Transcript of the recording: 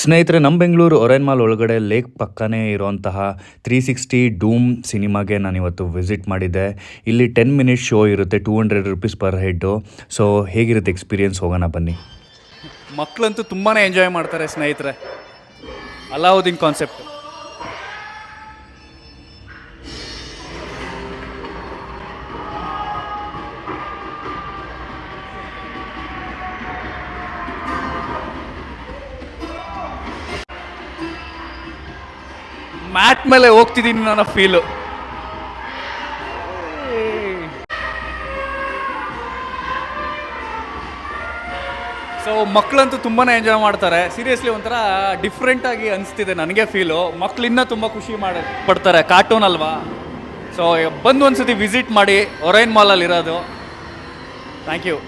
ಸ್ನೇಹಿತರೆ, ನಮ್ಮ Bengaluru Orion mall ಒಳಗಡೆ ಲೇಕ್ ಪಕ್ಕನೇ ಇರುವಂತಹ 360 ಡೂಮ್ ಸಿನಿಮಾಗೆ ನಾನಿವತ್ತು ವಿಸಿಟ್ ಮಾಡಿದ್ದೆ. ಇಲ್ಲಿ 10 ಮಿನಿಟ್ಸ್ ಶೋ ಇರುತ್ತೆ, 200 ರೂಪೀಸ್ ಪರ್ ಹೆಡ್ಡು. ಸೊ ಹೇಗಿರುತ್ತೆ ಎಕ್ಸ್ಪೀರಿಯನ್ಸ್, ಹೋಗೋಣ ಬನ್ನಿ. ಮಕ್ಕಳಂತೂ ತುಂಬಾ ಎಂಜಾಯ್ ಮಾಡ್ತಾರೆ ಸ್ನೇಹಿತರೆ. ಅಲಾವುದ್ದೀನ್ ಕಾನ್ಸೆಪ್ಟ್. ಮ್ಯಾಟ್ ಮೇಲೆ ಹೋಗ್ತಿದ್ದೀನಿ ನನ್ನ ಫೀಲು. ಸೊ ಮಕ್ಕಳಂತೂ ತುಂಬಾ ಎಂಜಾಯ್ ಮಾಡ್ತಾರೆ. ಸೀರಿಯಸ್ಲಿ ಒಂಥರ ಡಿಫ್ರೆಂಟಾಗಿ ಅನಿಸ್ತಿದೆ ನನಗೆ ಫೀಲು. ಮಕ್ಳು ಇನ್ನೂ ತುಂಬ ಖುಷಿ ಪಡ್ತಾರೆ, ಕಾರ್ಟೂನ್ ಅಲ್ವಾ. ಸೊ ಬಂದು ಒಂದ್ಸತಿ ವಿಸಿಟ್ ಮಾಡಿ, ಒರೈನ್ ಮಾಲಲ್ಲಿ ಇರೋದು. Thank you.